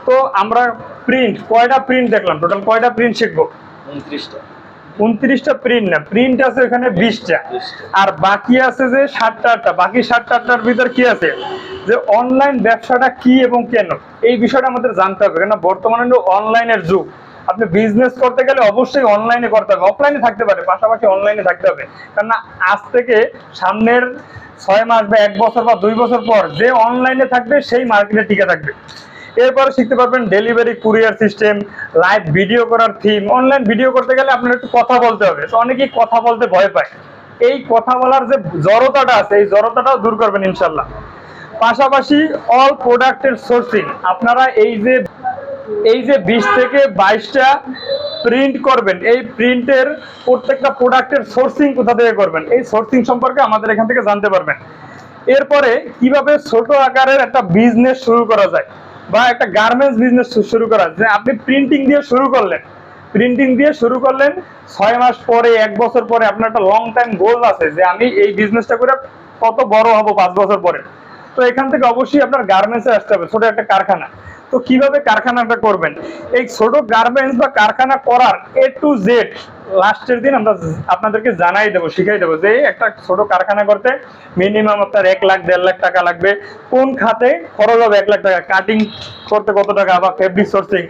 তো আমরা প্রিন্ট কয়টা প্রিন্ট দেখলাম, টোটাল কয়টা প্রিন্ট শিখবো? 29টা। 29টা প্রিন্ট না, প্রিন্ট আছে এখানে 20টা, আর বাকি আছে যে 7টা। বাকি 7টার ভিতর কি আছে, যে অনলাইন ব্যবসাটা কি এবং কেন, এই বিষয়টা আমাদের জানতে হবে। কেন বর্তমানে অনলাইনের যুগ, আপনি বিজনেস করতে গেলে অবশ্যই অনলাইনে করতে হবে, অফলাইনে থাকতে পারে, পাশাপাশি অনলাইনে থাকতে হবে। কারণ আজ থেকে সামনের 6 মাস বা 1 বছর বা 2 বছর পর যে অনলাইনে থাকবে সেই মার্কেটে টিকে থাকবে। এরপরে শিখতে পারবেন delivery, courier system, live video করার থিম। অনলাইন ভিডিও করতে গেলে আপনার একটু কথা বলতে হবে, তো অনেকেই কথা বলতে ভয় পায়। এই কথা বলার যে জড়তাটা আছে, এই জড়তাটাও দূর করবেন ইনশাল্লাহ। পাশাপাশি অল প্রোডাক্টের সোর্সিং, আপনারা এই যে 20 থেকে 22টা প্রিন্ট করবেন, এই প্রিন্টের প্রত্যেকটা প্রোডাক্টের সোর্সিং কোথা থেকে করবেন, এই সোর্সিং সম্পর্কে আমাদের এখান থেকে জানতে পারবেন। এরপরে কিভাবে ছোট আকারের একটা বিজনেস শুরু করা যায়, বা একটা গার্মেন্টস বিজনেস শুরু করা যায়। আপনি প্রিন্টিং দিয়ে শুরু করলেন, 6 মাস পরে, 1 বছর পরে আপনার একটা লং টাইম গোল আছে যে আমি এই বিজনেসটা করে কত বড় হব 5 বছর পরে। তো এখান থেকে অবশ্যই আপনার গার্মেন্টসে আসতে হবে, ছোট একটা কারখানা। তো কিভাবে কারখানাটা করবেন, এই ছোট গার্মেন্টস বা কারখানা করার A to Z লাস্টের দিন আমরা আপনাদেরকে জানাই দেবো, শিখাই দেবো যে একটা ছোট কারখানা করতে মিনিমাম আপনার 1 লাখ 1.5 লাখ টাকা লাগবে, কোন খাতে খরচ হবে 1 লাখ টাকা, কাটিং করতে কত টাকা, বা ফেব্রিক সোর্সিং,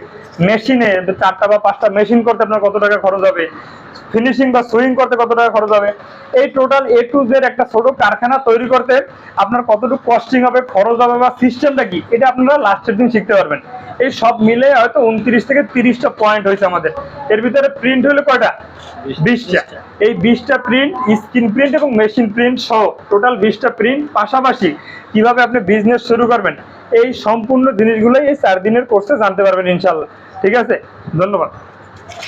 মেশিনে 4টা বা 5টা মেশিন করতে আপনার কত টাকা খরচ হবে, ফিনিশিং বা সুইং করতে কত টাকা খরচ হবে। এই টোটাল A to Z একটা ছোট কারখানা তৈরি করতে আপনার কতটুকু কস্টিং হবে, খরচ হবে, বা সিস্টেমটা কি, এটা আপনারা লাস্টের দিন শিখতে পারবেন। এই সব মিলে হয়তো 29 থেকে 30টা পয়েন্ট হয়েছে আমাদের। এর ভিতরে প্রিন্ট হলো কয়টা? 20টা। এই 20টা প্রিন্ট, স্ক্রিন প্রিন্ট এবং মেশিন প্রিন্ট সহ টোটাল 20টা প্রিন্ট। পাশাপাশি কিভাবে আপনি বিজনেস শুরু করবেন, এই সম্পূর্ণ জিনিসগুলোই এই 4 দিনের কোর্সে জানতে পারবেন ইনশাল্লাহ। ঠিক আছে, ধন্যবাদ।